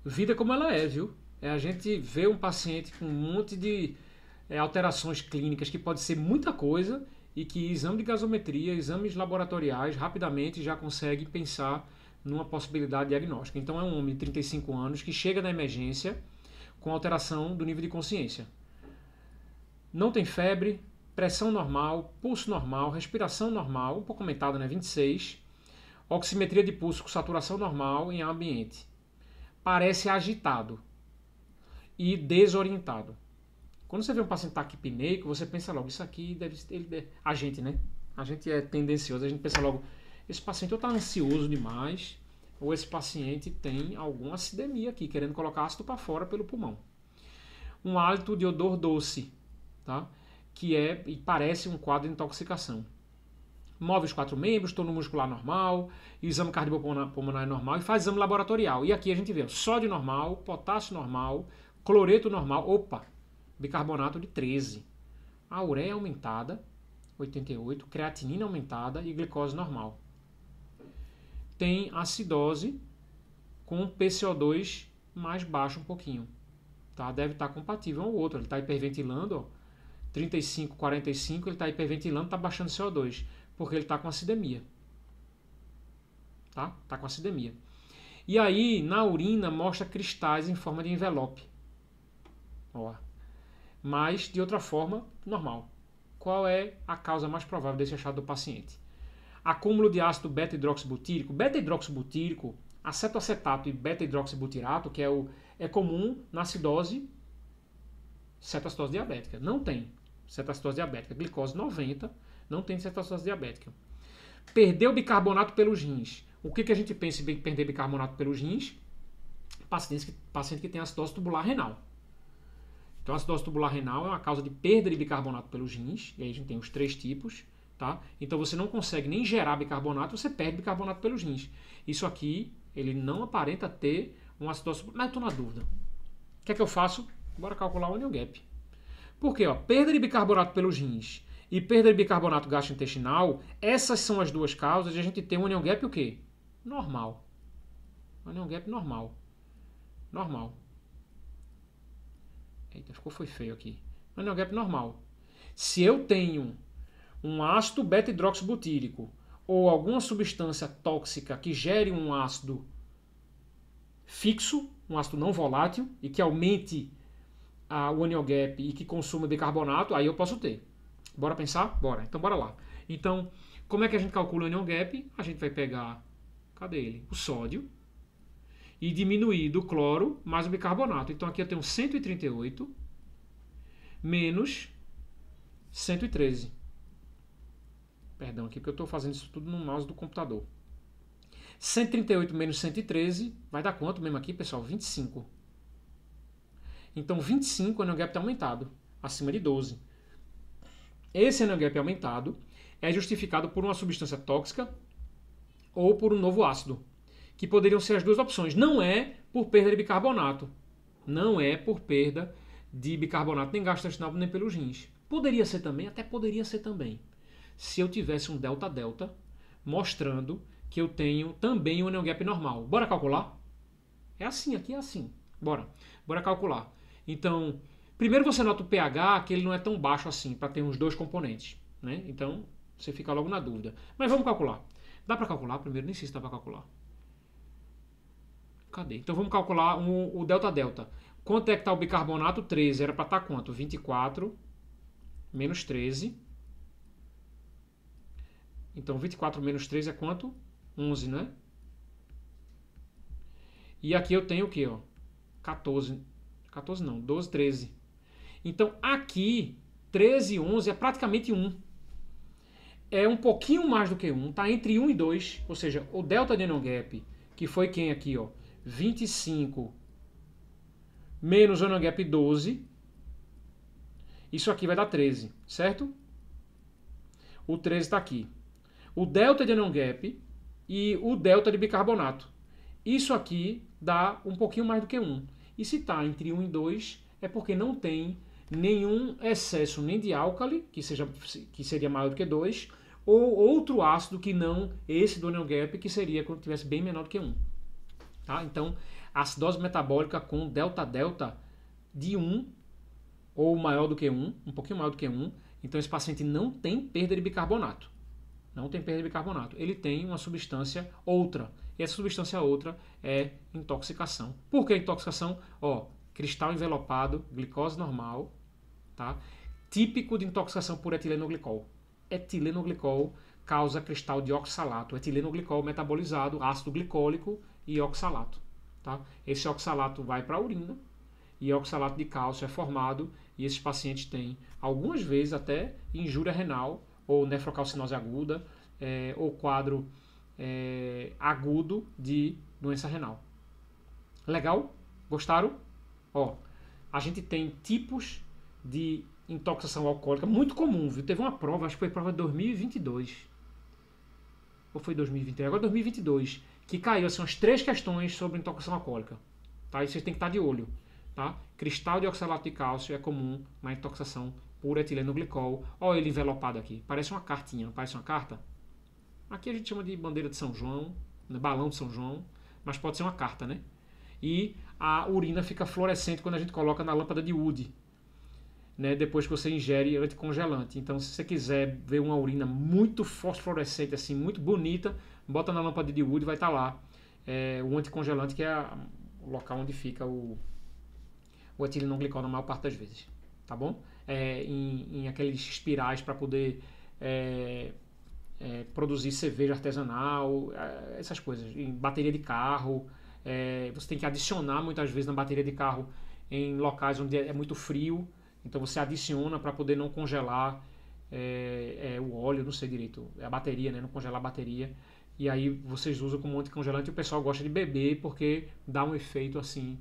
Vida como ela é, viu? É a gente vê um paciente com um monte de alterações clínicas que pode ser muita coisa e que exame de gasometria, exames laboratoriais, rapidamente já consegue pensar numa possibilidade diagnóstica. Então é um homem de 35 anos que chega na emergência com alteração do nível de consciência. Não tem febre, pressão normal, pulso normal, respiração normal, um pouco aumentada, né? 26, oximetria de pulso com saturação normal em ambiente. Parece agitado e desorientado. Quando você vê um paciente taquipneico, você pensa logo, isso aqui deve ser... A gente, né? A gente é tendencioso, a gente pensa logo, esse paciente ou está ansioso demais, ou esse paciente tem alguma acidemia aqui, querendo colocar ácido para fora pelo pulmão. Um hálito de odor doce, tá? Que é e parece um quadro de intoxicação. Move os 4 membros, tono muscular normal, exame cardiopulmonar normal e faz exame laboratorial. E aqui a gente vê sódio normal, potássio normal, cloreto normal, bicarbonato de 13. A ureia aumentada, 88, creatinina aumentada e glicose normal. Tem acidose com PCO2 mais baixo um pouquinho. Tá? Deve estar compatível um ao outro. Ele está hiperventilando, ó, 35, 45, ele está hiperventilando, está baixando CO2, porque ele está com acidemia. Tá? Está com acidemia. E aí, na urina, mostra cristais em forma de envelope. Ó. Mas, de outra forma, normal. Qual é a causa mais provável desse achado do paciente? Acúmulo de ácido beta-hidroxibutírico. Beta-hidroxibutírico, acetoacetato e beta-hidroxibutirato, que é comum na acidose, cetoacidose diabética. Não tem cetoacidose diabética. Glicose 90, não tem cetoacidose diabética. Perdeu bicarbonato pelos rins. O que a gente pensa em perder bicarbonato pelos rins? Paciente que tem acidose tubular renal. Então, a acidose tubular renal é uma causa de perda de bicarbonato pelos rins, e aí a gente tem os 3 tipos, tá? Então, você não consegue nem gerar bicarbonato, você perde bicarbonato pelos rins. Isso aqui, ele não aparenta ter uma acidose tubular, mas eu estou na dúvida. O que é que eu faço? Bora calcular o onion gap. Por quê? Perda de bicarbonato pelos rins e perda de bicarbonato gastrointestinal, essas são as duas causas, e a gente tem um onion gap o quê? Normal. Onion gap normal. Normal. Eita, foi feio aqui. Onion gap normal. Se eu tenho um ácido beta-hidroxibutírico ou alguma substância tóxica que gere um ácido fixo, um ácido não volátil, e que aumente o onion gap e que consuma bicarbonato, aí eu posso ter. Bora pensar? Bora. Então bora lá. Então, como é que a gente calcula o onion gap? A gente vai pegar, cadê ele? O sódio e diminuir do cloro mais o bicarbonato. Então aqui eu tenho 138 menos 113. Perdão, aqui porque eu estou fazendo isso tudo no mouse do computador. 138 menos 113 vai dar quanto mesmo aqui, pessoal? 25. Então 25, o onion gap está aumentado, acima de 12. Esse onion gap aumentado é justificado por uma substância tóxica ou por um novo ácido, que poderiam ser as duas opções. Não é por perda de bicarbonato. Não é por perda de bicarbonato nem gastrointestinal nem pelos rins. Poderia ser também, até poderia ser também, se eu tivesse um delta-delta mostrando que eu tenho também um onion gap normal. Bora calcular? É assim, aqui é assim. Bora calcular. Então, primeiro você nota o pH, que ele não é tão baixo assim, para ter uns 2 componentes, né? Então, você fica logo na dúvida. Mas vamos calcular. Dá para calcular primeiro? Nem sei se dá para calcular. Cadê? Então vamos calcular o delta-delta. Quanto é que está o bicarbonato? 13. Era para estar quanto? 24 menos 13. Então 24 menos 13 é quanto? 11, né? E aqui eu tenho o quê? 14. 14 não, 12, 13. Então aqui, 13 e 11 é praticamente 1. É um pouquinho mais do que 1. Está entre 1 e 2. Ou seja, o delta de onion gap, que foi quem aqui? 25 menos onion gap 12. Isso aqui vai dar 13, certo? O 13 está aqui. O delta de onion gap e o delta de bicarbonato. Isso aqui dá um pouquinho mais do que 1. E se está entre 1 e 2, é porque não tem nenhum excesso nem de álcali, que seria maior do que 2, ou outro ácido que não esse do onion gap, que seria quando tivesse bem menor do que 1. Tá? Então, acidose metabólica com delta-delta de 1 ou maior do que 1, um pouquinho maior do que 1. Então, esse paciente não tem perda de bicarbonato. Não tem perda de bicarbonato. Ele tem uma substância outra. E essa substância outra é intoxicação. Por que intoxicação? Ó, cristal envelopado, glicose normal, tá? Típico de intoxicação por etilenoglicol. Etilenoglicol causa cristal de oxalato. Etilenoglicol metabolizado, ácido glicólico e oxalato. Tá? Esse oxalato vai para a urina e oxalato de cálcio é formado e esses pacientes têm, algumas vezes até, injúria renal ou nefrocalcinose aguda ou quadro agudo de doença renal. Legal? Gostaram? Ó, a gente tem tipos de intoxicação alcoólica muito comum, viu? Teve uma prova, acho que foi prova de 2022. Ou foi 2023? Agora 2022. Que caiu assim, umas 3 questões sobre intoxicação alcoólica. Tá? E vocês têm que estar de olho. Tá? Cristal de oxalato de cálcio é comum na intoxicação por etilenoglicol. Olha ele envelopado aqui. Parece uma cartinha, não parece uma carta? Aqui a gente chama de bandeira de São João, né? Balão de São João, mas pode ser uma carta, né? E a urina fica fluorescente quando a gente coloca na lâmpada de Wood, né, depois que você ingere anticongelante. Então, se você quiser ver uma urina muito fosforescente, assim, muito bonita, bota na lâmpada de Wood e vai estar lá o anticongelante, que é o local onde fica o etilenoglicol na maior parte das vezes. Tá bom? Em aqueles espirais para poder produzir cerveja artesanal, essas coisas. Em bateria de carro, você tem que adicionar muitas vezes na bateria de carro em locais onde é muito frio. Então você adiciona para poder não congelar o óleo, não sei direito, a bateria, né? Não congelar a bateria. E aí vocês usam como anticongelante e o pessoal gosta de beber porque dá um efeito assim,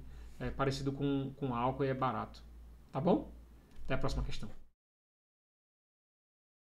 parecido com álcool e é barato. Tá bom? Até a próxima questão.